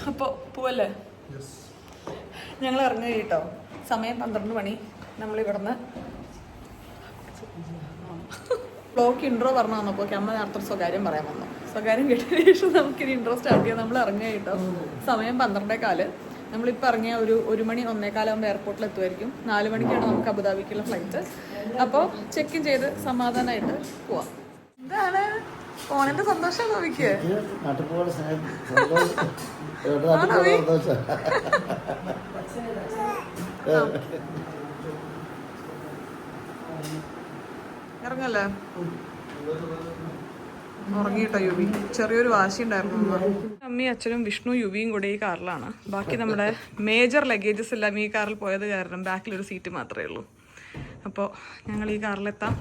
അപ്പോൾ പോവല്ലേ? ഞങ്ങൾ ഇറങ്ങി കേട്ടോ. സമയം 12 മണി. നമ്മളിവിടുന്ന് ബ്ലോക്ക് ഇൻട്രോ പറഞ്ഞു വന്നപ്പോൾ അമ്മ നേരത്തെ സ്വകാര്യം പറയാൻ വന്നു. സ്വകാര്യം കേട്ടതിന് ശേഷം നമുക്കിനി ഇൻട്രോ സ്റ്റാർട്ട് ചെയ്യാം. നമ്മൾ ഇറങ്ങിയ കേട്ടോ. സമയം 12:15. നമ്മളിപ്പോൾ ഇറങ്ങിയ ഒരു 1 മണി 1:15 എയർപോർട്ടിൽ എത്തുമായിരിക്കും. 4 മണിക്കാണ് നമുക്ക് അബുദാബിക്കുള്ള ഫ്ലൈറ്റ്. അപ്പോൾ ചെക്ക് ഇൻ ചെയ്ത് സമാധാനമായിട്ട് പോവാം. എന്താണ് ഫോണിന്റെ സന്തോഷം നോക്കിക്ക്? ഇറങ്ങല്ലേ? ഉറങ്ങിയിട്ടോ യുവി. ചെറിയൊരു വാശി ഉണ്ടായിരുന്നു. അമ്മയും അച്ഛനും വിഷ്ണു യുവിയും കൂടെ ഈ കാറിലാണ്. ബാക്കി നമ്മുടെ മേജർ ലഗേജസ് എല്ലാം ഈ കാറിൽ പോയത് കാരണം ബാക്കിലൊരു സീറ്റ് മാത്രമേ ഉള്ളൂ. അപ്പോൾ ഞങ്ങൾ ഈ കാറിലെത്താം.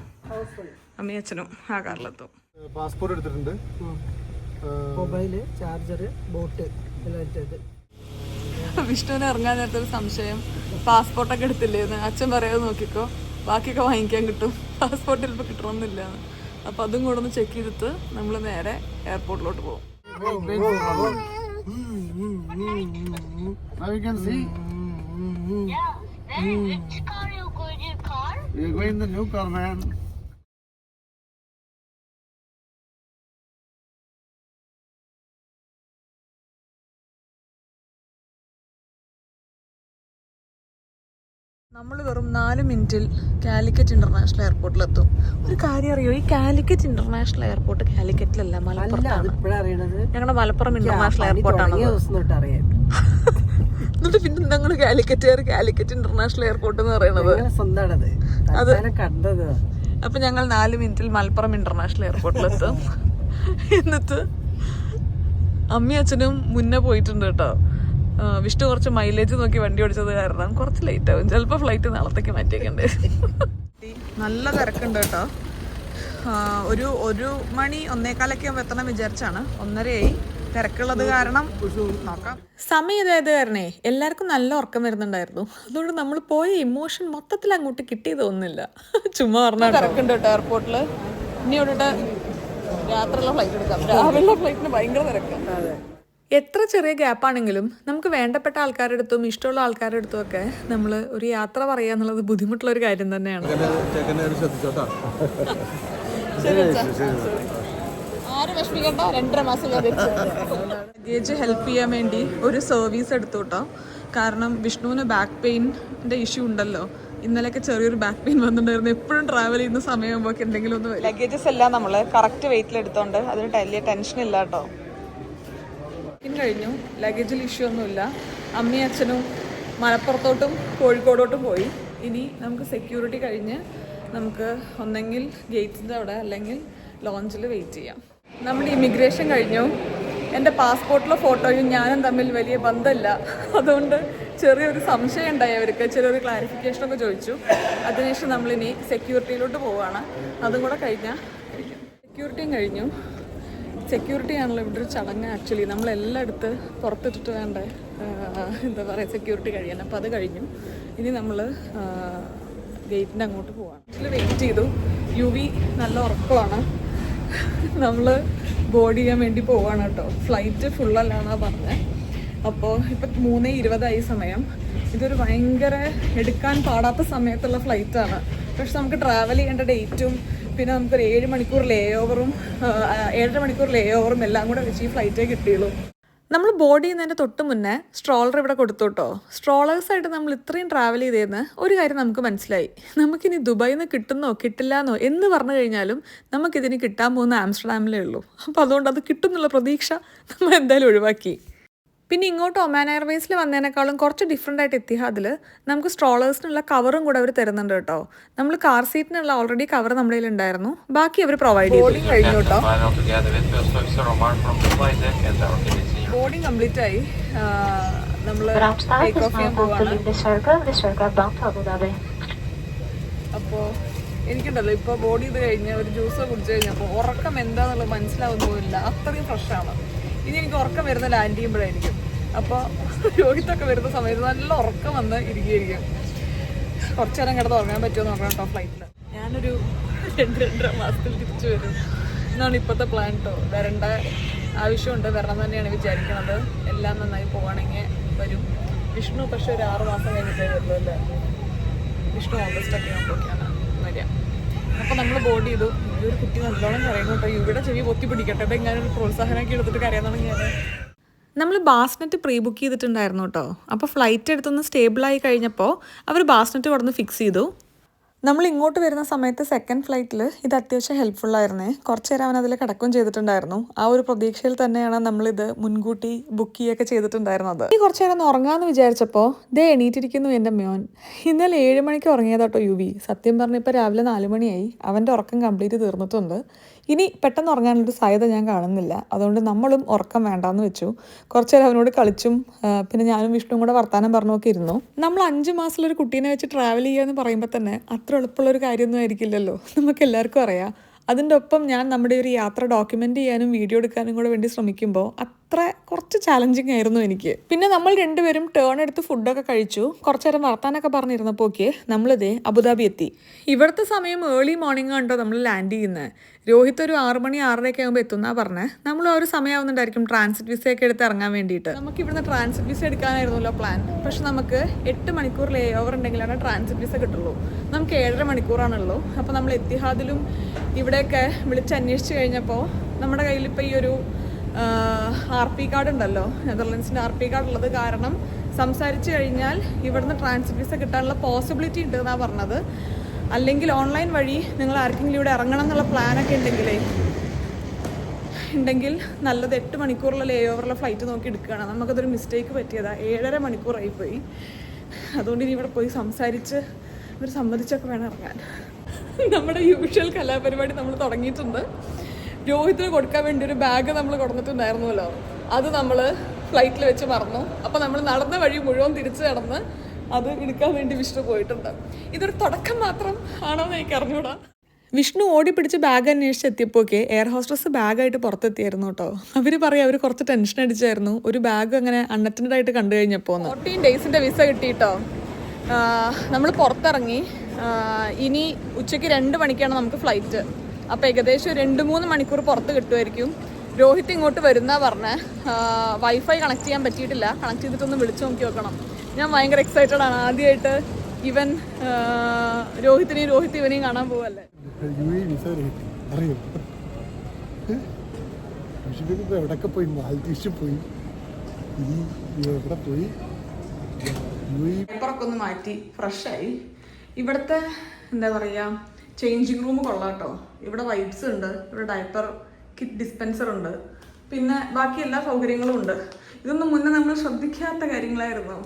അമ്മയും അച്ഛനും ആ കാറിലെത്തും. പാസ്പോർട്ട് എടുത്തിട്ടുണ്ട്, മൊബൈല്, ചാർജർ, ബോട്ട്. വിഷ്ണുവിന് ഇറങ്ങാൻ നേരത്തെ ഒരു സംശയം, പാസ്പോർട്ടൊക്കെ എടുത്തില്ലേന്ന്. അച്ഛൻ പറയാതെ നോക്കിക്കോ, ബാക്കിയൊക്കെ വാങ്ങിക്കാൻ കിട്ടും, പാസ്പോർട്ട് ചിലപ്പോൾ കിട്ടണമെന്നില്ല. അപ്പം അതും കൂടെ ഒന്ന് ചെക്ക് ചെയ്തിട്ട് നമ്മൾ നേരെ എയർപോർട്ടിലോട്ട് പോകും. നമ്മൾ വെറും 4 മിനിറ്റിൽ കാലിക്കറ്റ് ഇന്റർനാഷണൽ എയർപോർട്ടിലെത്തും. ഒരു കാര്യം അറിയോ, ഈ കാലിക്കറ്റ് ഇന്റർനാഷണൽ എയർപോർട്ട് കാലിക്കറ്റിലല്ല, മലപ്പുറത്താണ്. ഞങ്ങളുടെ മലപ്പുറം ഇന്റർനാഷണൽ എയർപോർട്ടാണ്. എന്നിട്ട് പിന്നെ ഞങ്ങൾ കാലിക്കറ്റ് ഇന്റർനാഷണൽ എയർപോർട്ട് എന്ന് പറയുന്നത് അത്. അപ്പൊ ഞങ്ങൾ 4 മിനിറ്റിൽ മലപ്പുറം ഇന്റർനാഷണൽ എയർപോർട്ടിലെത്തും. എന്നിട്ട് അമ്മയും അച്ഛനും മുന്നേ പോയിട്ടുണ്ട് കേട്ടോ. വിഷ്ണു കുറച്ച് മൈലേജ് നോക്കി വണ്ടി ഓടിച്ചത് കാരണം കുറച്ച് ലേറ്റ് ആവും. ചിലപ്പോൾ ഫ്ലൈറ്റ് നാളത്തേക്ക് മാറ്റിയേക്കണ്ടേ. നല്ല തിരക്കുണ്ട് കേട്ടോ. ഒരു മണി 1:15 ആകുമ്പോൾ എത്തണം വിചാരിച്ചാണ്. 1:30 തിരക്കുള്ളത് കാരണം നോക്കാം. സമയം ഇതായത് കാരണേ എല്ലാവർക്കും നല്ല ഉറക്കം വരുന്നുണ്ടായിരുന്നു. അതുകൊണ്ട് നമ്മൾ പോയ ഇമോഷൻ മൊത്തത്തിൽ അങ്ങോട്ട് കിട്ടിയതൊന്നുമില്ല. ചുമ്മാ പറഞ്ഞാൽ തിരക്കുണ്ട് കേട്ടോ എയർപോർട്ടിൽ. ഇനി ഇവിടുത്തെ രാത്രിയുള്ള ഫ്ലൈറ്റ് എടുക്കാം. രാവിലെ ഫ്ലൈറ്റിന് ഭയങ്കര തിരക്കാണ്. എത്ര ചെറിയ ഗ്യാപ്പാണെങ്കിലും നമുക്ക് വേണ്ടപ്പെട്ട ആൾക്കാരുടെ അടുത്തും ഇഷ്ടമുള്ള ആൾക്കാരുടെ അടുത്തും ഒക്കെ നമ്മൾ ഒരു യാത്ര പറയുക എന്നുള്ളത് ബുദ്ധിമുട്ടുള്ളൊരു കാര്യം തന്നെയാണ്. ലഗേജ് ഹെൽപ്പ് ചെയ്യാൻ വേണ്ടി ഒരു സർവീസ് എടുത്തു കേട്ടോ. കാരണം വിഷ്ണുവിന് ബാക്ക് പെയിൻ്റെ ഇഷ്യൂ ഉണ്ടല്ലോ. ഇന്നലെയൊക്കെ ചെറിയൊരു ബാക്ക് പെയിൻ വന്നിട്ടുണ്ടായിരുന്നു. എപ്പോഴും ട്രാവൽ ചെയ്യുന്ന സമയമാകുമ്പോൾ എന്തെങ്കിലും ഒന്ന്. ലഗേജസ് എല്ലാം നമ്മൾ കറക്റ്റ് വെയിറ്റിൽ എടുത്തോണ്ട് അതിന് വലിയ ടെൻഷൻ ഇല്ല കേട്ടോ. കഴിഞ്ഞു, ലഗേജിൽ ഇഷ്യൂ ഒന്നുമില്ല. അമ്മയും അച്ഛനും മലപ്പുറത്തോട്ടും കോഴിക്കോടോട്ടും പോയി. ഇനി നമുക്ക് സെക്യൂരിറ്റി കഴിഞ്ഞ് നമുക്ക് ഒന്നെങ്കിൽ ഗേറ്റിൻ്റെ അവിടെ അല്ലെങ്കിൽ ലോഞ്ചിൽ വെയിറ്റ് ചെയ്യാം. നമ്മുടെ ഇമിഗ്രേഷൻ കഴിഞ്ഞു. എൻ്റെ പാസ്പോർട്ടിലെ ഫോട്ടോയും ഞാനും തമ്മിൽ വലിയ ബന്ധമില്ല. അതുകൊണ്ട് ചെറിയൊരു സംശയം ഉണ്ടായി അവർക്ക്. ചെറിയൊരു ക്ലാരിഫിക്കേഷനൊക്കെ ചോദിച്ചു. അതിനുശേഷം നമ്മളിനി സെക്യൂരിറ്റിയിലോട്ട് പോവുകയാണ്. അതും കൂടെ കഴിഞ്ഞാൽ സെക്യൂരിറ്റിയും കഴിഞ്ഞു. സെക്യൂരിറ്റി ആണല്ലോ ഇവിടെ ഒരു ചടങ്ങ്. ആക്ച്വലി നമ്മളെല്ലായിടത്ത് പുറത്തിട്ടിട്ട് വേണ്ടേ എന്താ പറയുക സെക്യൂരിറ്റി കഴിയാൻ. അപ്പോൾ അത് കഴിഞ്ഞു. ഇനി നമ്മൾ ഗേറ്റിൻ്റെ അങ്ങോട്ട് പോവാണ്. ഇതിൽ വെയിറ്റ് ചെയ്തു. യുവി നല്ല ഉറക്കമാണ്. നമ്മൾ ബോർഡ് ചെയ്യാൻ വേണ്ടി പോവാണ് കേട്ടോ. ഫ്ലൈറ്റ് ഫുള്ളല്ലാന്നാണ് പറഞ്ഞത്. അപ്പോൾ ഇപ്പം 3:20 സമയം. ഇതൊരു ഭയങ്കര എടുക്കാൻ പാടാത്ത സമയത്തുള്ള ഫ്ലൈറ്റാണ്. പക്ഷെ നമുക്ക് ട്രാവൽ ചെയ്യേണ്ട ഡേറ്റും പിന്നെ നമുക്കൊരു 7 മണിക്കൂർ ലേ ഓവറും 7.5 മണിക്കൂർ ലേ ഓവറും എല്ലാം കൂടെ വെച്ച് ഈ ഫ്ലൈറ്റേ കിട്ടിയുള്ളൂ. നമ്മൾ ബോർഡ് ചെയ്യുന്നതിൻ്റെ തൊട്ട് മുന്നേ സ്ട്രോളർ ഇവിടെ കൊടുത്തു കേട്ടോ. സ്ട്രോളേഴ്സായിട്ട് നമ്മൾ ഇത്രയും ട്രാവൽ ചെയ്തതെന്ന് ഒരു കാര്യം നമുക്ക് മനസ്സിലായി. നമുക്കിനി ദുബായിൽ നിന്ന് കിട്ടുന്നോ കിട്ടില്ലാന്നോ എന്ന് പറഞ്ഞു കഴിഞ്ഞാലും നമുക്കിതിന് കിട്ടാൻ പോകുന്ന ആംസ്റ്റർഡാമിലേ ഉള്ളൂ. അപ്പോൾ അതുകൊണ്ട് അത് കിട്ടുന്നുള്ള പ്രതീക്ഷ നമ്മൾ എന്തായാലും ഒഴിവാക്കി. പിന്നെ ഇങ്ങോട്ട് ഒമാൻ എയർവേസിൽ വന്നതിനേക്കാളും കുറച്ച് ഡിഫറെൻ്റ് ആയിട്ട് എത്തിഹാദിൽ നമുക്ക് സ്ട്രോളേഴ്സിനുള്ള കവറും കൂടെ അവർ തരുന്നുണ്ട് കേട്ടോ. നമ്മൾ കാർ സീറ്റിനുള്ള ഓൾറെഡി കവർ നമ്മുടെ കയ്യിൽ ഉണ്ടായിരുന്നു. ബാക്കി അവർ പ്രൊവൈഡ് ചെയ്തു. കഴിഞ്ഞു കേട്ടോ. ബോർഡിങ് കംപ്ലീറ്റ് ആയി. നമ്മൾ ടേക്ക് ഓഫ് ചെയ്യാൻ പോവാണ്. അപ്പോൾ എനിക്കുണ്ടല്ലോ ഇപ്പോൾ ബോർഡ് ചെയ്ത് കഴിഞ്ഞ് ഒരു ജ്യൂസ് കുടിച്ചു കഴിഞ്ഞപ്പോൾ ഉറക്കം എന്താണെന്നുള്ളത് മനസ്സിലാവുന്നില്ല. അത്രയും ഫ്രഷാണ്. ഇനി എനിക്ക് ഉറക്കം വരുന്ന ലാൻഡ് ചെയ്യുമ്പോഴായിരിക്കും. അപ്പോൾ രോഹിത്തൊക്കെ വരുന്ന സമയത്ത് നല്ല ഉറക്കം വന്ന് ഇരിക്കുകയായിരിക്കും. കുറച്ചു നേരം കിടന്ന് ഉറങ്ങാൻ പറ്റുമോ എന്ന് നോക്കണം കേട്ടോ ഫ്ലൈറ്റിൽ. ഞാനൊരു 2-2.5 മാസത്തിൽ തിരിച്ചു വരും എന്നാണ് ഇപ്പോഴത്തെ പ്ലാൻ കേട്ടോ. വരേണ്ട ആവശ്യമുണ്ട്, വരണം തന്നെയാണ് വിചാരിക്കുന്നത്. എല്ലാം നന്നായി പോവുകയാണെങ്കിൽ വരും. വിഷ്ണു പക്ഷെ ഒരു 6 മാസം കഴിഞ്ഞിട്ടേ വരുള്ളൂ അല്ലേ? വിഷ്ണു ഓഗസ്റ്റൊക്കെ ആകുമ്പോഴൊക്കെയാണ് വരിക. അപ്പോൾ നമ്മൾ ബോർഡ് ചെയ്തു. ഒരു കുട്ടി നല്ലോണം കരയുന്നു കേട്ടോ. ഇവിടെ ചെവി പൊത്തി പിടിക്കട്ടെ, അപ്പോൾ ഇങ്ങനെ പ്രോത്സാഹനമൊക്കെ എടുത്തിട്ട് കരയാൻ തുടങ്ങിയത്. നമ്മൾ ബാസ്നെറ്റ് പ്രീ ബുക്ക് ചെയ്തിട്ടുണ്ടായിരുന്നു കേട്ടോ. അപ്പോൾ ഫ്ലൈറ്റ് എടുത്തൊന്ന് സ്റ്റേബിളായി കഴിഞ്ഞപ്പോൾ അവർ ബാസ്നെറ്റ് കൊടുന്ന് ഫിക്സ് ചെയ്തു. നമ്മൾ ഇങ്ങോട്ട് വരുന്ന സമയത്ത് സെക്കൻഡ് ഫ്ലൈറ്റിൽ ഇത് അത്യാവശ്യം ഹെൽപ്ഫുള്ളായിരുന്നേ. കുറച്ച് നേരം അവൻ അതിൽ കിടക്കുകയും ചെയ്തിട്ടുണ്ടായിരുന്നു. ആ ഒരു പ്രതീക്ഷയിൽ തന്നെയാണ് നമ്മളിത് മുൻകൂട്ടി ബുക്ക് ചെയ്യുകയൊക്കെ ചെയ്തിട്ടുണ്ടായിരുന്നത്. ഈ കുറച്ച് നേരം ഒന്ന് ഉറങ്ങാമെന്ന് വിചാരിച്ചപ്പോൾ ദേ എണീറ്റിരിക്കുന്നു എൻ്റെ മോൻ. ഇന്നലെ 7 മണിക്ക് ഉറങ്ങിയതാട്ടോ യുവി. സത്യം പറഞ്ഞാൽ ഇപ്പോൾ രാവിലെ 4 മണിയായി. അവൻ്റെ ഉറക്കം കംപ്ലീറ്റ് തീർന്നിട്ടുണ്ട്. ഇനി പെട്ടെന്ന് ഉറങ്ങാനുള്ളൊരു സാധ്യത ഞാൻ കാണുന്നില്ല. അതുകൊണ്ട് നമ്മളും ഉറക്കം വേണ്ടാന്ന് വെച്ചു. കുറച്ച് നേരം അവനോട് കളിച്ചും പിന്നെ ഞാനും വിഷ്ണുവും കൂടെ വർത്താനം പറഞ്ഞൊക്കെ ഇരുന്നു. നമ്മൾ 5 മാസത്തിലൊരു കുട്ടീനെ വെച്ച് ട്രാവൽ ചെയ്യുക എന്ന് പറയുമ്പോൾ തന്നെ അത്ര എളുപ്പമുള്ളൊരു കാര്യമൊന്നും ആയിരിക്കില്ലല്ലോ, നമുക്ക് എല്ലാവർക്കും അറിയാം. അതിൻ്റെ ഒപ്പം ഞാൻ നമ്മുടെ ഒരു യാത്ര ഡോക്യുമെൻ്റ് ചെയ്യാനും വീഡിയോ എടുക്കാനും കൂടെ വേണ്ടി ശ്രമിക്കുമ്പോൾ അത്ര കുറച്ച് ചാലഞ്ചിങ് ആയിരുന്നു എനിക്ക്. പിന്നെ നമ്മൾ രണ്ടുപേരും ടേൺ എടുത്ത് ഫുഡൊക്കെ കഴിച്ചു. കുറച്ച് നേരം വർത്താനൊക്കെ പറഞ്ഞിരുന്നപ്പോൾ നമ്മളിതേ അബുദാബി എത്തി. ഇവിടുത്തെ സമയം ഏർലി മോർണിംഗ് കണ്ടോ നമ്മൾ ലാൻഡ് ചെയ്യുന്നത്. രോഹിത് ഒരു 6 മണി 6:30 ആകുമ്പോൾ എത്തുന്നാ പറഞ്ഞത്. നമ്മൾ ആ ഒരു സമയമാവുന്നുണ്ടായിരിക്കും ട്രാൻസിറ്റ് വിസയൊക്കെ എടുത്ത് ഇറങ്ങാൻ വേണ്ടിയിട്ട്. നമുക്ക് ഇവിടുന്ന് ട്രാൻസിറ്റ് വിസ എടുക്കാനായിരുന്നല്ലോ പ്ലാൻ. പക്ഷെ നമുക്ക് 8 മണിക്കൂർ ലേ ഓവർ ഉണ്ടെങ്കിലാണ് ട്രാൻസിറ്റ് വിസ കിട്ടുള്ളൂ. നമുക്ക് 7.5 മണിക്കൂറാണുള്ളൂ. അപ്പോൾ നമ്മൾ എത്തിഹാദിലും ഇവിടെയൊക്കെ വിളിച്ച് അന്വേഷിച്ച് കഴിഞ്ഞപ്പോൾ നമ്മുടെ കയ്യിൽ ഇപ്പോൾ ഈ ഒരു RP കാർഡ് ഉണ്ടല്ലോ, നെതർലൻഡ്സിൻ്റെ RP കാർഡ് ഉള്ളത് കാരണം സംസാരിച്ച് കഴിഞ്ഞാൽ ഇവിടുന്ന് ട്രാൻസിറ്റ് വിസ കിട്ടാനുള്ള പോസിബിലിറ്റി ഉണ്ട് എന്നാണ് പറഞ്ഞത്. അല്ലെങ്കിൽ ഓൺലൈൻ വഴി നിങ്ങൾ ആർക്കെങ്കിലും ഇവിടെ ഇറങ്ങണം എന്നുള്ള പ്ലാനൊക്കെ ഉണ്ടെങ്കിൽ നല്ലത് 8 മണിക്കൂറുള്ള ലേ ഓവറുള്ള ഫ്ലൈറ്റ് നോക്കി എടുക്കുകയാണ്. നമുക്കതൊരു മിസ്റ്റേക്ക് പറ്റിയതാണ്. 7.5 മണിക്കൂറായിപ്പോയി. അതുകൊണ്ട് ഇനി ഇവിടെ പോയി സംസാരിച്ച് ഇവർ സമ്മതിച്ചൊക്കെ വേണം ഇറങ്ങാൻ. നമ്മുടെ യൂഷ്വൽ കലാപരിപാടി നമ്മൾ തുടങ്ങിയിട്ടുണ്ട്. രോഹിത്തിന് കൊടുക്കാൻ വേണ്ടി ഒരു ബാഗ് നമ്മൾ കൊടുത്തിട്ടുണ്ടായിരുന്നല്ലോ, അത് നമ്മൾ ഫ്ലൈറ്റിൽ വെച്ച് മറന്നു. അപ്പോൾ നമ്മൾ നടന്ന വഴി മുഴുവൻ തിരിച്ച് നടന്ന് അത് എടുക്കാൻ വേണ്ടി വിഷ്ണു പോയിട്ടുണ്ട്. ഇതൊരു തുടക്കം മാത്രം ആണോ എന്ന് എനിക്ക് അറിഞ്ഞൂടാ. വിഷ്ണു ഓടിപ്പിടിച്ച് ബാഗ് അന്വേഷിച്ചെത്തിയപ്പോഴൊക്കെ എയർ ഹോസ്റ്റസ് ബാഗായിട്ട് പുറത്തെത്തിയായിരുന്നു കേട്ടോ. അവർ പറയാം അവർ കുറച്ച് ടെൻഷൻ അടിച്ചായിരുന്നു ഒരു ബാഗ് അങ്ങനെ അൺഅറ്റൻഡ് ആയിട്ട് കണ്ടു കഴിഞ്ഞപ്പോൾ. 14 ഡേയ്സിൻ്റെ വിസ കിട്ടിയിട്ടോ. നമ്മൾ പുറത്തിറങ്ങി. ഇനി ഉച്ചയ്ക്ക് 2 മണിക്കാണ് നമുക്ക് ഫ്ലൈറ്റ്. അപ്പോൾ ഏകദേശം 2-3 മണിക്കൂർ പുറത്ത് കിട്ടുമായിരിക്കും. രോഹിത് ഇങ്ങോട്ട് വരുന്ന പറഞ്ഞ് വൈഫൈ കണക്ട് ചെയ്യാൻ പറ്റിയിട്ടില്ല. കണക്ട് ചെയ്തിട്ടൊന്ന് വിളിച്ചു നോക്കി നോക്കണം. ഞാൻ ഭയങ്കര എക്സൈറ്റഡ് ആണ്. ആദ്യമായിട്ട് ഇവൻ രോഹിത് ഇവനെയും കാണാൻ പോവല്ലേ. എവിടൊക്കെ പോയി, മാൽദീവ്സിൽ പോയി, എവിടെ പോയി. പേപ്പറൊക്കെ ഒന്ന് മാറ്റി ഫ്രഷായി. ഇവിടുത്തെ എന്താ പറയുക ചേഞ്ചിങ് റൂം കൊള്ളാം കേട്ടോ. ഇവിടെ വൈപ്സ് ഉണ്ട്, ഇവിടെ ഡയപ്പർ കിറ്റ് ഡിസ്പെൻസർ ഉണ്ട്, പിന്നെ ബാക്കി എല്ലാ സൗകര്യങ്ങളും ഉണ്ട്. ഇതൊന്നും മുന്നേ നമ്മൾ ശ്രദ്ധിക്കാത്ത കാര്യങ്ങളായിരുന്നു.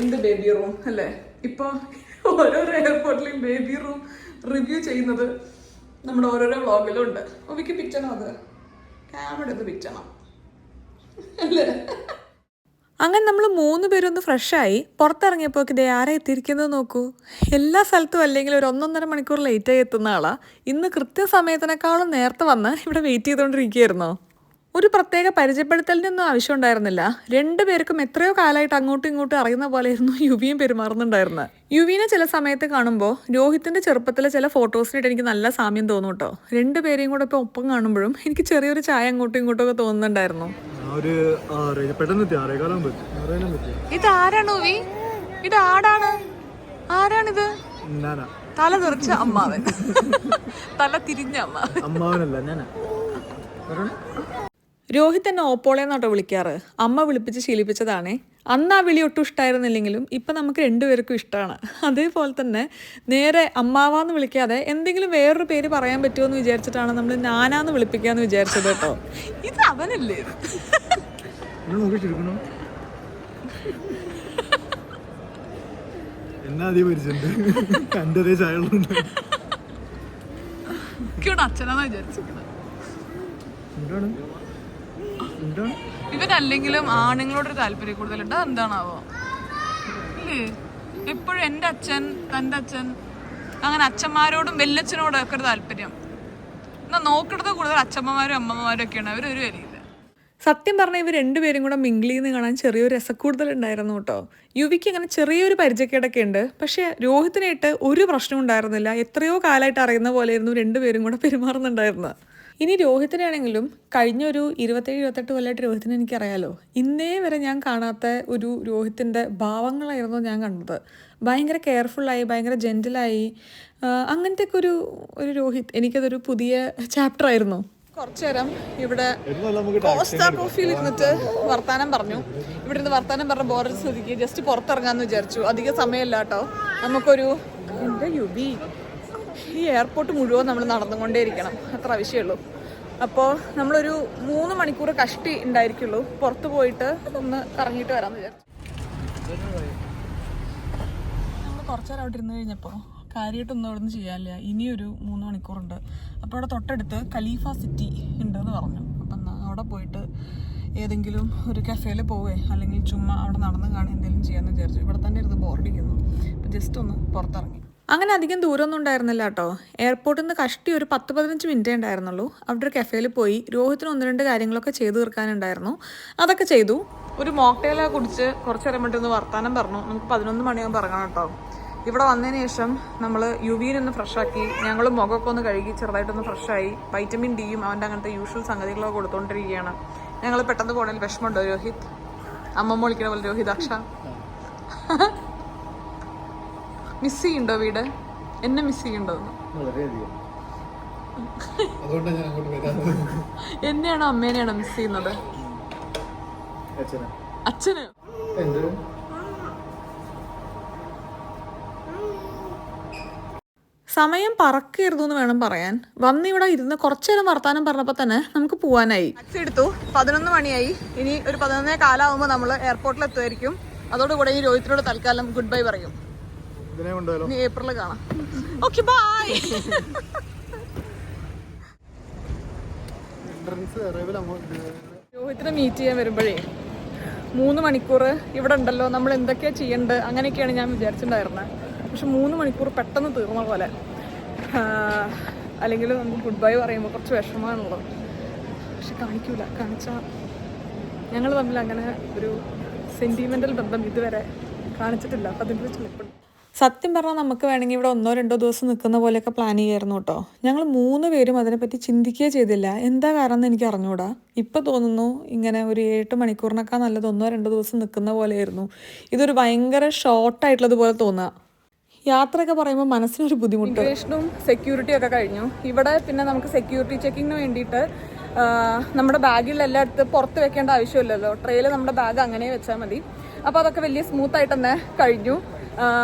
എന്ത് ബേബി റൂം അല്ലേ. ഇപ്പോൾ ഓരോരോ എയർപോർട്ടിലും ബേബി റൂം റിവ്യൂ ചെയ്യുന്നത് നമ്മുടെ ഓരോരോ വ്ളോഗിലും ഉണ്ട്. ഒവിക്ക് പിറ്റണം, അത് ക്യാമറ എടുത്ത് പിറ്റണം അല്ലേ. അങ്ങനെ നമ്മൾ 3 പേരൊന്ന് ഫ്രഷായി പുറത്തിറങ്ങിയപ്പോൾ ഇതേ ആരെ എത്തിയിരിക്കുന്നത് നോക്കൂ. എല്ലാ സ്ഥലത്തും അല്ലെങ്കിൽ ഒരു 1.5 മണിക്കൂർ ലേറ്റായി എത്തുന്ന ആളാണ്. ഇന്ന് കൃത്യസമയത്തിനേക്കാളും നേരത്തെ വന്ന് ഇവിടെ വെയിറ്റ് ചെയ്തുകൊണ്ടിരിക്കുകയായിരുന്നോ. ഒരു പ്രത്യേക പരിചയപ്പെടുത്തലിൻ്റെ ഒന്നും ആവശ്യം ഉണ്ടായിരുന്നില്ല. 2 പേർക്കും എത്രയോ കാലമായിട്ട് അങ്ങോട്ടും ഇങ്ങോട്ടും അറിയുന്ന പോലെയായിരുന്നു യുവിയും പെരുമാറുന്നുണ്ടായിരുന്നത്. യുവിനെ ചില സമയത്ത് കാണുമ്പോൾ രോഹിത്തിൻ്റെ ചെറുപ്പത്തിലെ ചില ഫോട്ടോസിനായിട്ട് എനിക്ക് നല്ല സാമ്യം തോന്നും കേട്ടോ. 2 പേരെയും കൂടെ ഇപ്പോൾ ഒപ്പം കാണുമ്പോഴും എനിക്ക് ചെറിയൊരു ചായ അങ്ങോട്ടും ഇങ്ങോട്ടും ഒക്കെ തോന്നുന്നുണ്ടായിരുന്നു. ഇതാരാണ് ഉവി? ഇത് ആടാണ്. ആരാണിത്? തല തെറിച്ച അമ്മാവൻ. തല തിരിഞ്ഞ അമ്മാവൻ. രോഹിത് എന്നെ ഓപ്പോളേന്നാട്ടോ വിളിക്കാറ്. അമ്മ വിളിപ്പിച്ച് ശീലിപ്പിച്ചതാണേ. അന്ന് ആ വിളി ഒട്ടും ഇഷ്ടമായിരുന്നില്ലെങ്കിലും ഇപ്പം നമുക്ക് 2 പേർക്കും ഇഷ്ടമാണ്. അതേപോലെ തന്നെ നേരെ അമ്മാവാന്ന് വിളിക്കാതെ എന്തെങ്കിലും വേറൊരു പേര് പറയാൻ പറ്റുമോ എന്ന് വിചാരിച്ചിട്ടാണ് നമ്മൾ നാനാന്ന് വിളിപ്പിക്കാന്ന് വിചാരിച്ചത് കേട്ടോ. ഇത് അവനല്ലേ? അച്ഛനാന്ന് വിചാരിച്ചിരിക്കുന്നത്. ഇവരല്ലെങ്കിലും ആണുങ്ങളോടൊരു താല്പര്യം കൂടുതലുണ്ട്. എന്താണാവോ ഇല്ലേ? എപ്പോഴും എൻ്റെ അച്ഛൻ, തൻ്റെ അച്ഛൻ, അങ്ങനെ അച്ഛന്മാരോടും വെല്ലച്ഛനോടും ഒക്കെ ഒരു താല്പര്യം. എന്നാൽ നോക്കിടത്ത് കൂടുതൽ അച്ഛമ്മമാരും അമ്മമ്മമാരും ഒക്കെയാണ്. അവരൊരു വരിയില്ല. സത്യം പറഞ്ഞാൽ ഇവർ 2 പേരും കൂടെ മിങ്കിളിന്ന് കാണാൻ ചെറിയൊരു രസക്കൂടുതലുണ്ടായിരുന്നു കേട്ടോ. യുവിക്ക് അങ്ങനെ ചെറിയൊരു പരിചയക്കേടൊക്കെ ഉണ്ട്. പക്ഷേ രോഹിത്തിനായിട്ട് ഒരു പ്രശ്നം ഉണ്ടായിരുന്നില്ല. എത്രയോ കാലമായിട്ട് അറിയുന്ന പോലെയായിരുന്നു 2 പേരും കൂടെ പെരുമാറുന്നുണ്ടായിരുന്നത്. ഇനി രോഹിത്തിനാണെങ്കിലും കഴിഞ്ഞ ഒരു 27-28 കൊല്ലമായിട്ട് രോഹിത്തിനെ എനിക്കറിയാലോ. ഇന്നേ വരെ ഞാൻ കാണാത്ത ഒരു രോഹിത്തിൻ്റെ ഭാവങ്ങളായിരുന്നു ഞാൻ കണ്ടത്. ഭയങ്കര കെയർഫുള്ളായി, ഭയങ്കര ജെൻറ്റിലായി, അങ്ങനത്തെയൊക്കെ ഒരു രോഹിത്. എനിക്കതൊരു പുതിയ ചാപ്റ്റർ ആയിരുന്നു. കുറച്ചു നേരം ഇവിടെ കോസ്റ്റാ കോഫിയിൽ ഇരുന്നിട്ട് വർത്താനം പറഞ്ഞു. ഇവിടെ ഇരുന്ന് വർത്താനം പറഞ്ഞ ബോറടിച്ച സ്ഥിതിക്ക് ജസ്റ്റ് പുറത്തിറങ്ങാമെന്ന് വിചാരിച്ചു. അധികം സമയമില്ല കേട്ടോ. നമുക്കൊരു എൻ്റെ യുബി ഈ എയർപോർട്ട് മുഴുവൻ നമ്മൾ നടന്നുകൊണ്ടേയിരിക്കണം, അത്ര ആവശ്യമുള്ളൂ. അപ്പോൾ നമ്മളൊരു 3 മണിക്കൂർ കഷ്ടി ഉണ്ടായിരിക്കുള്ളൂ. പുറത്ത് പോയിട്ട് ഒന്ന് കറങ്ങിയിട്ട് വരാമെന്ന് വിചാരിച്ചു. നമ്മൾ കുറച്ചു നേരം അവിടെ ഇരുന്ന് കഴിഞ്ഞപ്പോൾ കാര്യമായിട്ടൊന്നും അവിടെ നിന്ന് ചെയ്യാനില്ല. ഇനിയൊരു 3 മണിക്കൂറുണ്ട്. അപ്പോൾ അവിടെ തൊട്ടടുത്ത് ഖലീഫ സിറ്റി ഉണ്ടെന്ന് പറഞ്ഞു. അപ്പം അവിടെ പോയിട്ട് ഏതെങ്കിലും ഒരു കഫേയിൽ പോവേ അല്ലെങ്കിൽ ചുമ്മാ അവിടെ നടന്ന് കാണുക എന്തെങ്കിലും ചെയ്യാമെന്ന് വിചാരിച്ചു. ഇവിടെ തന്നെ ഇരുന്ന് ബോറടിക്കുന്നു. അപ്പം ജസ്റ്റ് ഒന്ന് പുറത്തിറങ്ങി. അങ്ങനെ അധികം ദൂരമൊന്നും ഉണ്ടായിരുന്നില്ല കേട്ടോ. എയർപോർട്ടിൽ നിന്ന് കഷ്ടി ഒരു 10-15 മിനിറ്റേ ഉണ്ടായിരുന്നുള്ളൂ. അവിടെ ഒരു കഫേയിൽ പോയി രോഹിത്തിന് 1-2 കാര്യങ്ങളൊക്കെ ചെയ്തു തീർക്കാനുണ്ടായിരുന്നു. അതൊക്കെ ചെയ്തു. ഒരു മോക്ടെയിലൊക്കെ കുടിച്ച് കുറച്ച് നേരം വേണ്ടി ഒന്ന് വർത്താനം പറഞ്ഞു. നമുക്ക് 11 മണിയാകുമ്പോൾ ഇറങ്ങണം കേട്ടോ. ഇവിടെ വന്നതിന് ശേഷം നമ്മൾ യുവിനൊന്ന് ഫ്രഷാക്കി, ഞങ്ങൾ മുഖമൊക്കെ ഒന്ന് കഴുകി ചെറുതായിട്ടൊന്ന് ഫ്രഷായി. വൈറ്റമിൻ ഡിയും അവൻ്റെ അങ്ങനത്തെ യൂഷ്വൽ സംഗതികളൊക്കെ കൊടുത്തുകൊണ്ടിരിക്കുകയാണ്. ഞങ്ങൾ പെട്ടെന്ന് പോകണതിൽ വിഷമമുണ്ടോ രോഹിത്? അമ്മമ്മ വിളിക്കണ പോലെ രോഹിതാക്ഷ മിസ് ചെയ്യുന്നുണ്ടോ വീട്? എന്നെ മിസ് ചെയ്യുന്നുണ്ടോ? എന്നെയാണോ അമ്മേനെയാണോ മിസ് ചെയ്യുന്നത്? അച്ഛന് സമയം പറക്കരുതു എന്ന് വേണം പറയാൻ. വന്നിവിടെ ഇരുന്ന് കുറച്ചു നേരം വർത്താനം പറഞ്ഞപ്പോൾ തന്നെ നമുക്ക് പോവാനായി. ടാക്സി എടുത്തു. 11 മണിയായി. ഇനി ഒരു 11:15 നമ്മൾ എയർപോർട്ടിൽ എത്തുമായിരിക്കും. അതോടുകൂടെ ഈ രോഹിത്തിനോട് തൽക്കാലം ഗുഡ് ബൈ പറയും. ഇനി ഏപ്രിലിൽ കാണാം. Okay bye. രോഹിത്തിനെ മീറ്റ് ചെയ്യാൻ വരുമ്പോഴേ 3 മണിക്കൂർ ഇവിടെ ഉണ്ടല്ലോ, നമ്മൾ എന്തൊക്കെയാണ് ചെയ്യേണ്ടത് അങ്ങനെയൊക്കെയാണ് ഞാൻ വിചാരിച്ചിട്ടുണ്ടായിരുന്നത്. പക്ഷെ 3 മണിക്കൂർ പെട്ടെന്ന് തീർന്ന പോലെ. അല്ലെങ്കിൽ നമുക്ക് ഗുഡ് ബൈ പറയുമ്പോൾ കുറച്ച് വിഷമമാണുള്ളത്. പക്ഷെ കാണിച്ചാൽ ഞങ്ങൾ തമ്മിൽ അങ്ങനെ ഒരു സെൻറ്റിമെൻ്റൽ ബന്ധം ഇതുവരെ കാണിച്ചിട്ടില്ല. അപ്പം അതിൻ്റെ വെച്ച് സത്യം പറഞ്ഞാൽ നമുക്ക് വേണമെങ്കിൽ ഇവിടെ 1-2 ദിവസം നിൽക്കുന്ന പോലെയൊക്കെ പ്ലാൻ ചെയ്യായിരുന്നു കേട്ടോ. ഞങ്ങൾ 3 പേരും അതിനെപ്പറ്റി ചിന്തിക്കുകയേ ചെയ്തില്ല. എന്താ കാരണം എന്ന് എനിക്ക് അറിഞ്ഞൂടാ. ഇപ്പം തോന്നുന്നു ഇങ്ങനെ ഒരു 7 മണിക്കൂറിനൊക്കെ നല്ലത് 1-2 ദിവസം നിൽക്കുന്ന പോലെയായിരുന്നു. ഇതൊരു ഭയങ്കര ഷോർട്ടായിട്ടുള്ളതുപോലെ തോന്നുക. യാത്രയൊക്കെ പറയുമ്പോൾ മനസ്സിനൊരു ബുദ്ധിമുട്ട്. ഇമിഗ്രേഷനും സെക്യൂരിറ്റിയും ഒക്കെ കഴിഞ്ഞു. ഇവിടെ പിന്നെ നമുക്ക് സെക്യൂരിറ്റി ചെക്കിങ്ങിന് വേണ്ടിയിട്ട് നമ്മുടെ ബാഗിലെല്ലാം എടുത്ത് പുറത്ത് വെക്കേണ്ട ആവശ്യമില്ലല്ലോ. ട്രെയിൽ നമ്മുടെ ബാഗ് അങ്ങനെ വെച്ചാൽ മതി. അപ്പോൾ അതൊക്കെ വലിയ സ്മൂത്തായിട്ട് തന്നെ കഴിഞ്ഞു.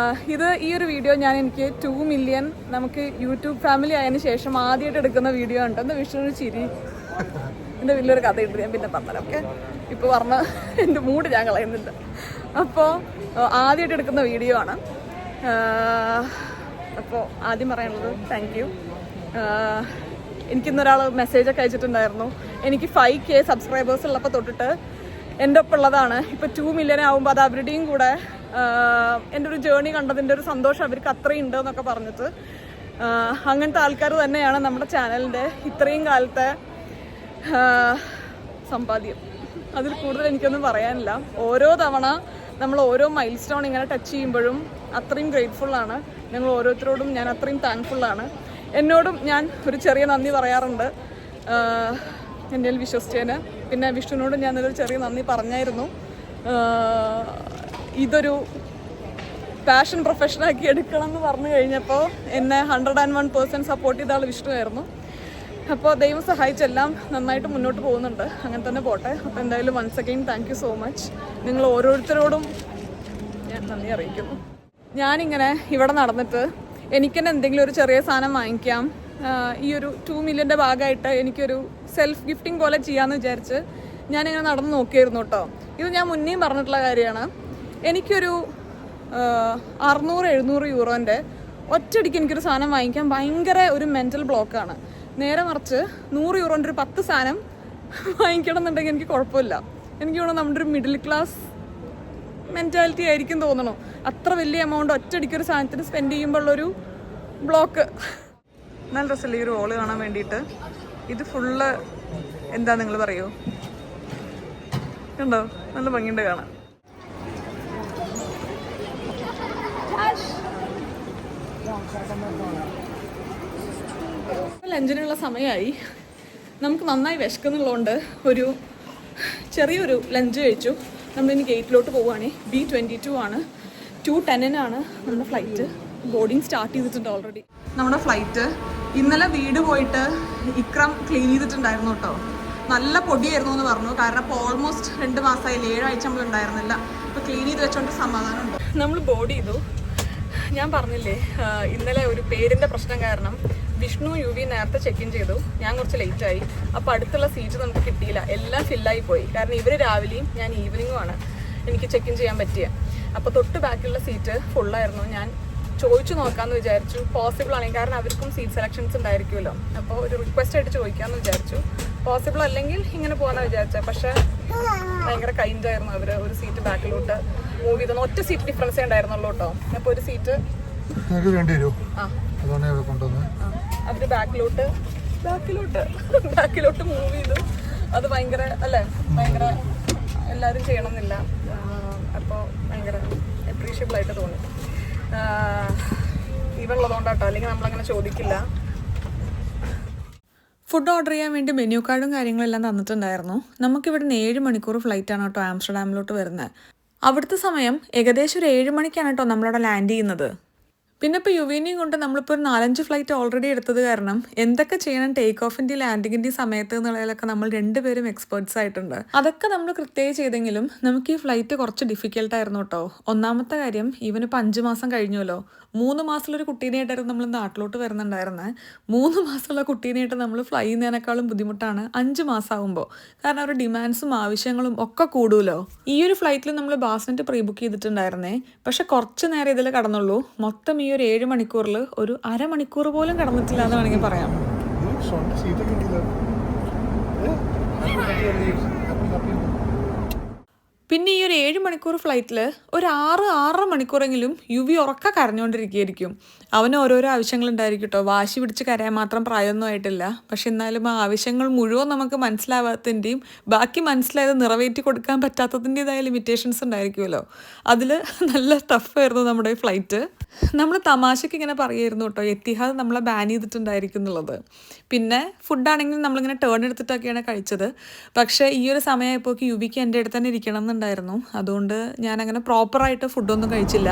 ഈ ഒരു വീഡിയോ എനിക്ക് 2 മില്യൺ നമുക്ക് യൂട്യൂബ് ഫാമിലി ആയതിനു ശേഷം ആദ്യമായിട്ട് എടുക്കുന്ന വീഡിയോ ഉണ്ട്. എന്താ വിഷ്ണു ചിരി? എൻ്റെ വലിയൊരു കഥ ഉണ്ട്, ഞാൻ പിന്നെ പറഞ്ഞുതരാം. ഓക്കെ, ഇപ്പോൾ പറഞ്ഞ എൻ്റെ മൂഡ് ഞാൻ കളയുന്നില്ല. അപ്പോൾ ആദ്യമായിട്ട് എടുക്കുന്ന വീഡിയോ ആണ്. അപ്പോൾ ആദ്യം പറയാനുള്ളത് താങ്ക് യു. എനിക്കിന്നൊരാൾ മെസ്സേജൊക്കെ അയച്ചിട്ടുണ്ടായിരുന്നു. എനിക്ക് 5K സബ്സ്ക്രൈബേഴ്സ് ഉള്ളപ്പോൾ തൊട്ടിട്ട് എൻ്റെ ഒപ്പം ഉള്ളതാണ്. ഇപ്പോൾ 2 മില്യൺ ആകുമ്പോൾ അത് അവരുടെയും കൂടെ എൻ്റെ ഒരു ജേണി കണ്ടതിൻ്റെ ഒരു സന്തോഷം അവർക്ക് അത്രയും ഉണ്ട് എന്നൊക്കെ പറഞ്ഞിട്ട്, അങ്ങനത്തെ ആൾക്കാർ തന്നെയാണ് നമ്മുടെ ചാനലിൻ്റെ ഇത്രയും കാലത്തെ സമ്പാദ്യം. അതിൽ കൂടുതൽ എനിക്കൊന്നും പറയാനില്ല. ഓരോ തവണ നമ്മൾ ഓരോ മൈൽ സ്റ്റോൺ ഇങ്ങനെ ടച്ച് ചെയ്യുമ്പോഴും അത്രയും ഗ്രേറ്റ്ഫുള്ളാണ്. ഞങ്ങൾ ഓരോരുത്തരോടും ഞാൻ അത്രയും താങ്ക്ഫുള്ളാണ്. എന്നോടും ഞാൻ ഒരു ചെറിയ നന്ദി പറയാറുണ്ട്, എന്നിൽ വിശ്വസിച്ചതിന്. പിന്നെ വിഷ്ണുവിനോടും ഞാൻ ഒരു ചെറിയ നന്ദി പറഞ്ഞായിരുന്നു. ഇതൊരു പാഷൻ പ്രൊഫഷനാക്കി എടുക്കണം എന്ന് പറഞ്ഞു കഴിഞ്ഞപ്പോൾ എന്നെ 101% സപ്പോർട്ട് ചെയ്ത ആൾ വിഷ്ണുവായിരുന്നു. അപ്പോൾ ദൈവം സഹായിച്ചെല്ലാം നന്നായിട്ട് മുന്നോട്ട് പോകുന്നുണ്ട്. അങ്ങനെ തന്നെ പോട്ടെ. അപ്പോൾ എന്തായാലും once again thank you so much. നിങ്ങൾ ഓരോരുത്തരോടും ഞാൻ നന്ദി അറിയിക്കുന്നു. ഞാനിങ്ങനെ ഇവിടെ നടന്നിട്ട് എനിക്കെന്നെ എന്തെങ്കിലും ഒരു ചെറിയ സാധനം വാങ്ങിക്കാം, ഈ ഒരു 2 മില്യൻ്റെ ഭാഗമായിട്ട് എനിക്കൊരു സെൽഫ് ഗിഫ്റ്റിംഗ് പോലെ ചെയ്യാമെന്ന് വിചാരിച്ച് ഞാനിങ്ങനെ നടന്ന് നോക്കിയായിരുന്നു കേട്ടോ. ഇത് ഞാൻ മുന്നേയും പറഞ്ഞിട്ടുള്ള കാര്യമാണ്. എനിക്കൊരു 600-700 യൂറോൻ്റെ ഒറ്റയടിക്ക് എനിക്കൊരു സാധനം വാങ്ങിക്കാൻ ഭയങ്കര ഒരു മെൻ്റൽ ബ്ലോക്കാണ്. നേരെ മറിച്ച് 100 യൂറോൻ്റെ ഒരു 10 സാധനം വാങ്ങിക്കണം എന്നുണ്ടെങ്കിൽ എനിക്ക് കുഴപ്പമില്ല. എനിക്ക് തോന്നുന്നു നമ്മുടെ ഒരു മിഡിൽ ക്ലാസ് മെൻറ്റാലിറ്റി ആയിരിക്കും തോന്നണു. അത്ര വലിയ എമൗണ്ട് ഒറ്റയടിക്കൊരു സാധനത്തിന് സ്പെൻഡ് ചെയ്യുമ്പോഴുള്ളൊരു ബ്ലോക്ക്. നല്ല രസമല്ലേ ഈ ഒരു റോള് കാണാൻ വേണ്ടിയിട്ട്. ഇത് ഫുള്ള് എന്താ നിങ്ങൾ പറയൂ, ഉണ്ടോ? നല്ല ഭംഗിയുണ്ട് കാണാൻ. ലഞ്ചിനുള്ള സമയമായി. നമുക്ക് നന്നായി വിശക്കുന്നുള്ളതുകൊണ്ട് ഒരു ചെറിയൊരു ലഞ്ച് കഴിച്ചു. നമ്മളിനി ഗേറ്റിലോട്ട് പോവുകയാണ്. B22 ആണ്. 2:10 നമ്മുടെ ഫ്ലൈറ്റ്. ബോർഡിങ് സ്റ്റാർട്ട് ചെയ്തിട്ടുണ്ട് ഓൾറെഡി. നമ്മുടെ ഫ്ലൈറ്റ് ഇന്നലെ വീട് പോയിട്ട് ഇക്രം ക്ലീൻ ചെയ്തിട്ടുണ്ടായിരുന്നു കേട്ടോ. നല്ല പൊടിയായിരുന്നു എന്ന് പറഞ്ഞു. കാരണം ഇപ്പോൾ ഓൾമോസ്റ്റ് 2 മാസമായില്ല, 7 ആഴ്ച നമ്മൾ ഉണ്ടായിരുന്നില്ല. ഇപ്പോൾ ക്ലീൻ ചെയ്ത് വെച്ചോണ്ട് സമാധാനമുണ്ട്. നമ്മൾ ബോർഡ് ചെയ്തു. ഞാൻ പറഞ്ഞില്ലേ ഇന്നലെ ഒരു പേരിൻ്റെ പ്രശ്നം കാരണം വിഷ്ണു UV നേരത്തെ ചെക്ക് ഇൻ ചെയ്തു. ഞാൻ കുറച്ച് ലേറ്റായി. അപ്പോൾ അടുത്തുള്ള സീറ്റ് നമുക്ക് കിട്ടിയില്ല, എല്ലാം ഫില്ലായി പോയി. കാരണം ഇവർ രാവിലെയും ഞാൻ ഈവനിങ്ങുമാണ് എനിക്ക് ചെക്ക് ഇൻ ചെയ്യാൻ പറ്റിയ. അപ്പോൾ തൊട്ട് ബാക്കിലുള്ള സീറ്റ് ഫുള്ളായിരുന്നു. ഞാൻ ചോദിച്ചു നോക്കാമെന്ന് വിചാരിച്ചു, പോസിബിൾ ആണെങ്കിൽ. കാരണം അവർക്കും സീറ്റ് സെലക്ഷൻസ് ഉണ്ടായിരിക്കുമല്ലോ. അപ്പോൾ ഒരു റിക്വസ്റ്റ് ആയിട്ട് ചോദിക്കാമെന്ന് വിചാരിച്ചു. പോസിബിൾ അല്ലെങ്കിൽ ഇങ്ങനെ പോകാമെന്ന് വിചാരിച്ചത്. പക്ഷേ ഭയങ്കര കൈൻഡായിരുന്നു അവർ. ഒരു സീറ്റ് ബാക്കിലോട്ട് മൂവ് ചെയ്തു. ഒറ്റ സീറ്റ് ഡിഫറൻസേ ഉണ്ടായിരുന്നുള്ളൂ കേട്ടോ. അപ്പോൾ ഒരു സീറ്റ് അവർ ബാക്കിലോട്ട് മൂവ് ചെയ്തു. അത് ഭയങ്കര അല്ലേ, ഭയങ്കര എല്ലാവരും ചെയ്യണമെന്നില്ല. അപ്പോൾ ഭയങ്കര അപ്രീഷിയബിൾ ആയിട്ട് തോന്നി. ഇവളുള്ളതുകൊണ്ടാട്ടോ, അല്ലെങ്കിൽ നമ്മളങ്ങനെ ചോദിക്കില്ല. ഫുഡ് ഓർഡർ ചെയ്യാൻ വേണ്ടി മെനു കാർഡും കാര്യങ്ങളെല്ലാം തന്നിട്ടുണ്ടായിരുന്നു. നമുക്കിവിടെ 7 മണിക്കൂർ ഫ്ലൈറ്റാണ് കേട്ടോ ആംസ്റ്റർഡാമിലോട്ട് വരുന്നത്. അവിടുത്തെ സമയം ഏകദേശം ഒരു 7 മണിക്കാണ് കേട്ടോ നമ്മളവിടെ ലാൻഡ് ചെയ്യുന്നത്. പിന്നെ ഇപ്പോൾ യുവിനെയും കൊണ്ട് നമ്മളിപ്പോൾ ഒരു 4-5 ഫ്ലൈറ്റ് ഓൾറെഡി എടുത്തത് കാരണം എന്തൊക്കെ ചെയ്യണം ടേക്ക് ഓഫിൻ്റെയും ലാൻഡിങ്ങിൻ്റെയും സമയത്ത് എന്നുള്ളതിലൊക്കെ നമ്മൾ 2 പേരും എക്സ്പേർട്സ് ആയിട്ടുണ്ട്. അതൊക്കെ നമ്മൾ കൃത്യമായി ചെയ്തെങ്കിലും നമുക്ക് ഈ ഫ്ലൈറ്റ് കുറച്ച് ഡിഫിക്കൽട്ടായിരുന്നു കേട്ടോ. ഒന്നാമത്തെ കാര്യം, ഇവനിപ്പോൾ 5 മാസം കഴിഞ്ഞല്ലോ. 3 മാസമുള്ളൊരു കുട്ടീനെയായിട്ടായിരുന്നു നമ്മൾ നാട്ടിലോട്ട് വരുന്നുണ്ടായിരുന്നത്. 3 മാസമുള്ള കുട്ടീനെയായിട്ട് നമ്മൾ ഫ്ലൈ ചെയ്യുന്നതിനേക്കാളും ബുദ്ധിമുട്ടാണ് 5 മാസമാകുമ്പോൾ. കാരണം അവരുടെ ഡിമാൻഡ്സും ആവശ്യങ്ങളും ഒക്കെ കൂടുമല്ലോ. ഈ ഒരു ഫ്ലൈറ്റിൽ നമ്മൾ ബാസ്നെറ്റ് പ്രീ ബുക്ക് ചെയ്തിട്ടുണ്ടായിരുന്നേ. പക്ഷെ കുറച്ച് നേരം ഇതിൽ കടന്നുള്ളൂ. മൊത്തം ഈ ഒരു 7 മണിക്കൂറിൽ ഒരു അരമണിക്കൂർ പോലും കടന്നിട്ടില്ല എന്ന് വേണമെങ്കിൽ പറയാം. പിന്നെ ഈ ഒരു 7 മണിക്കൂർ ഫ്ലൈറ്റിൽ ഒരു 6-6.5 മണിക്കൂറെങ്കിലും യുവി ഉറക്ക കരഞ്ഞുകൊണ്ടിരിക്കുകയായിരിക്കും. അവന് ഓരോരോ ആവശ്യങ്ങളുണ്ടായിരിക്കും കേട്ടോ. വാശി പിടിച്ച് കരയാൻ മാത്രം പ്രായമൊന്നും ആയിട്ടില്ല. പക്ഷെ എന്നാലും ആ ആവശ്യങ്ങൾ മുഴുവൻ നമുക്ക് മനസ്സിലാവാത്തതിൻ്റെയും ബാക്കി മനസ്സിലായത് നിറവേറ്റി കൊടുക്കാൻ പറ്റാത്തതിൻ്റെതായ ലിമിറ്റേഷൻസ് ഉണ്ടായിരിക്കുമല്ലോ. അതിൽ നല്ല ടഫായിരുന്നു നമ്മുടെ ഫ്ലൈറ്റ്. നമ്മൾ തമാശയ്ക്ക് ഇങ്ങനെ പറയുമായിരുന്നു കേട്ടോ, എത്തിഹാദ് നമ്മളെ ബാൻ ചെയ്തിട്ടുണ്ടായിരിക്കും എന്നുള്ളത്. പിന്നെ ഫുഡാണെങ്കിൽ നമ്മളിങ്ങനെ ടേൺ എടുത്തിട്ടൊക്കെയാണ് കഴിച്ചത്. പക്ഷേ ഈ ഒരു സമയമായപ്പോൾ യുവിക്ക് എൻ്റെ അടുത്ത് തന്നെ ഇരിക്കണം എന്നുണ്ടായിരുന്നു. അതുകൊണ്ട് ഞാനങ്ങനെ പ്രോപ്പറായിട്ട് ഫുഡൊന്നും കഴിച്ചില്ല.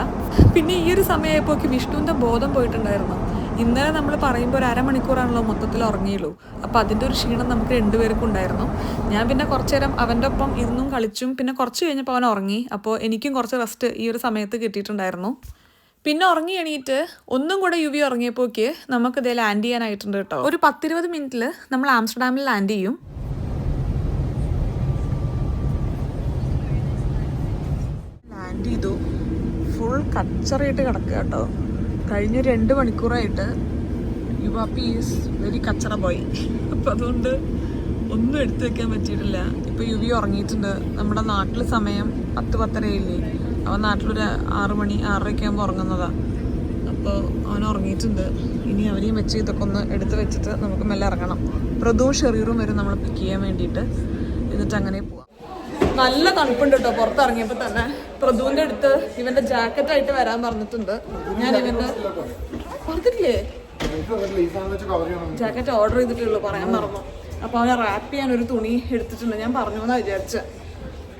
പിന്നെ ഈ ഒരു സമയമായപ്പോൾ വിഷ്ണുവിൻ്റെ ബോധം പോയിട്ടുണ്ടായിരുന്നു. ഇന്നലെ നമ്മൾ പറയുമ്പോൾ ഒരു അരമണിക്കൂറാണല്ലോ മൊത്തത്തിൽ ഉറങ്ങിയുള്ളൂ. അപ്പോൾ അതിൻ്റെ ഒരു ക്ഷീണം നമുക്ക് 2 പേർക്കും ഉണ്ടായിരുന്നു. ഞാൻ പിന്നെ കുറച്ച് നേരം അവൻ്റെ ഒപ്പം ഇരുന്നും കളിച്ചും പിന്നെ കുറച്ച് കഴിഞ്ഞപ്പോൾ അവൻ ഉറങ്ങി. അപ്പോൾ എനിക്കും കുറച്ച് റെസ്റ്റ് ഈ ഒരു സമയത്ത് കിട്ടിയിട്ടുണ്ടായിരുന്നു. പിന്നെ ഉറങ്ങി എണീറ്റ് ഒന്നും കൂടെ യുവി ഉറങ്ങിയപ്പോക്ക് നമുക്കിതേ ലാൻഡ് ചെയ്യാനായിട്ടുണ്ട് കേട്ടോ. ഒരു 10-20 മിനിറ്റിൽ നമ്മൾ ആംസ്റ്റർഡാമിൽ ലാൻഡ് ചെയ്യും. ലാൻഡ് ചെയ്തു. ഫുൾ കച്ചറയായിട്ട് കിടക്കുക കേട്ടോ. കഴിഞ്ഞ 2 മണിക്കൂറായിട്ട് യുവാപ്പി ഈസ് വെരി കച്ചറ ബോയ്. അപ്പം അതുകൊണ്ട് ഒന്നും എടുത്തു വെക്കാൻ പറ്റിയിട്ടില്ല. ഇപ്പോൾ യുവി ഉറങ്ങിയിട്ടുണ്ട്. നമ്മുടെ നാട്ടിൽ സമയം 10-10:30 അവൻ നാട്ടിലൊരു 6 മണി 6:30 ആകുമ്പോൾ ഉറങ്ങുന്നതാണ്. അപ്പോൾ അവൻ ഉറങ്ങിയിട്ടുണ്ട്. ഇനി അവനെയും വെച്ച് ഇതൊക്കെ ഒന്ന് എടുത്ത് വെച്ചിട്ട് നമുക്ക് മെല്ലെ ഇറങ്ങണം. പ്രദുവും ഷെറീറും വരും നമ്മൾ പിക്ക് ചെയ്യാൻ വേണ്ടിയിട്ട്. എന്നിട്ട് അങ്ങനെ പോവാം. നല്ല തണുപ്പുണ്ട് കേട്ടോ പുറത്തിറങ്ങിയപ്പോൾ തന്നെ. പ്രദുവിൻ്റെ അടുത്ത് ഇവൻ്റെ ജാക്കറ്റായിട്ട് വരാൻ പറഞ്ഞിട്ടുണ്ട്. ഞാൻ ഇവൻ്റെ പറഞ്ഞിട്ടില്ലേ ജാക്കറ്റ് ഓർഡർ ചെയ്തിട്ടുള്ളൂ, പറയാൻ മറന്നു. അപ്പോൾ അവനെ റാപ്പ് ചെയ്യാൻ ഒരു തുണി എടുത്തിട്ടുണ്ട്. ഞാൻ പറഞ്ഞു എന്നാണ് വിചാരിച്ചത്.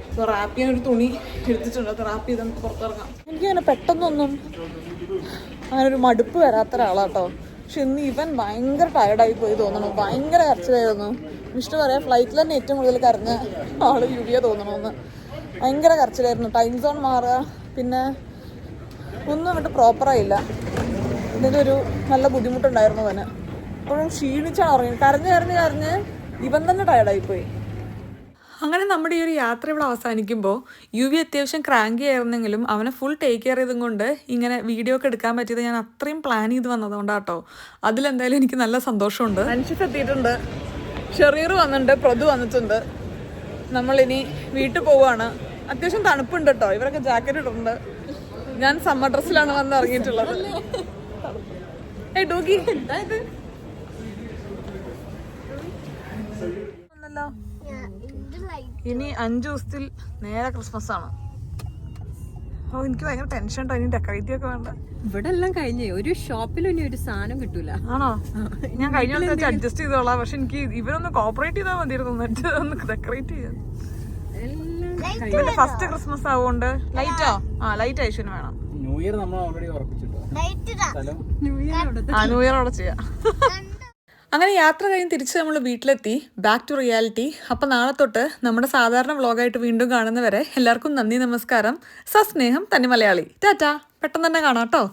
അപ്പോൾ റാപ്പ് ചെയ്യാൻ ഒരു തുണി എടുത്തിട്ടുണ്ട്. അത് റാപ്പ് ചെയ്ത് നമുക്ക് പുറത്തിറങ്ങാം. എനിക്കങ്ങനെ പെട്ടെന്നൊന്നും അങ്ങനെ ഒരു മടുപ്പ് വരാത്ത ഒരാളാട്ടോ. പക്ഷെ ഇന്ന് ഇവൻ ഭയങ്കര ടയർഡായി പോയി തോന്നണു. ഭയങ്കര കരച്ചിലായിരുന്നു. വിഷ്ണു പറയാം ഫ്ലൈറ്റിൽ തന്നെ ഏറ്റവും കൂടുതൽ കരഞ്ഞ ആള് യുവിയെ തോന്നണമെന്ന്. ഭയങ്കര കരച്ചിലായിരുന്നു. ടൈം സോൺ മാറുക, പിന്നെ ഒന്നും അങ്ങോട്ട് പ്രോപ്പറായില്ല. ഇതിൻ്റെ ഒരു നല്ല ബുദ്ധിമുട്ടുണ്ടായിരുന്നു അവന്. അപ്പോഴും ക്ഷീണിച്ചാണ് ഉറങ്ങി. കരഞ്ഞ് ഇവൻ തന്നെ ടയർഡായിപ്പോയി. അങ്ങനെ നമ്മുടെ ഈ ഒരു യാത്ര ഇവിടെ അവസാനിക്കുമ്പോൾ യുവി അത്യാവശ്യം ക്രാങ്കി ആയിരുന്നെങ്കിലും അവനെ ഫുൾ ടേക്ക് കെയർ ചെയ്തും കൊണ്ട് ഇങ്ങനെ വീഡിയോ ഒക്കെ എടുക്കാൻ പറ്റിയത് ഞാൻ അത്രയും പ്ലാൻ ചെയ്ത് വന്നതുകൊണ്ടാട്ടോ. അതിലെന്തായാലും എനിക്ക് നല്ല സന്തോഷമുണ്ട്. അൻഷിഫ് എത്തിയിട്ടുണ്ട്, ഷെറീർ വന്നിട്ടുണ്ട്, പ്രദു വന്നിട്ടുണ്ട്. നമ്മളിനി വീട്ടിൽ പോവുകയാണ്. അത്യാവശ്യം തണുപ്പുണ്ട് കേട്ടോ. ഇവരൊക്കെ ജാക്കറ്റ് ഇട്ടിട്ടുണ്ട്. ഞാൻ സമ്മർ ഡ്രസ്സിലാണ് വന്ന് ഇറങ്ങിയിട്ടുള്ളത്. ഏയ് ഡോഗി എന്തായത് ഇനി 5 ദിവസത്തിൽ നേരെ ക്രിസ്മസ് ആണ്. ഓ എനിക്ക് ഭയങ്കര ടെൻഷൻ ഉണ്ടോ ഇനി ഡെക്കറേറ്റ് ഒക്കെ വേണ്ട. ഇവിടെ എല്ലാം കഴിഞ്ഞേ, ഒരു ഷോപ്പിലും ഇനി ഒരു സാധനം കിട്ടൂല. ആണോ? ഞാൻ കഴിഞ്ഞ ദിവസം വെച്ച് അഡ്ജസ്റ്റ് ചെയ്തോളാം. പക്ഷെ എനിക്ക് ഇവരൊന്ന് കോപ്പറേറ്റ് ചെയ്താൽ മതിയായിരുന്നു, എന്നിട്ട് ഒന്ന് ഡെക്കറേറ്റ് ചെയ്യാൻ. എല്ലാം ഫസ്റ്റ് ക്രിസ്മസ് ആവുകൊണ്ട് ലൈറ്റോ? ആ ലൈറ്റ് ഐശ്വര്യ വേണം. ന്യൂ ഇയർ നമ്മൾ ഓൾറെഡി ഉറപ്പിച്ചിട്ടോ സ്ഥലം. ന്യൂ ഇയർ അവിടെ ആ ന്യൂ ഇയർ അവിടെ ചെയ്യാം. അങ്ങനെ യാത്ര കഴിഞ്ഞ് തിരിച്ച് നമ്മൾ വീട്ടിലെത്തി. Back to reality. അപ്പം നാളെ തൊട്ട് നമ്മുടെ സാധാരണ വ്ളോഗായിട്ട് വീണ്ടും കാണുന്നവരെ എല്ലാവർക്കും നന്ദി, നമസ്കാരം, സസ്നേഹം, തന്നെ മലയാളി. ടാറ്റാ. പെട്ടെന്ന് തന്നെ കാണാം കേട്ടോ.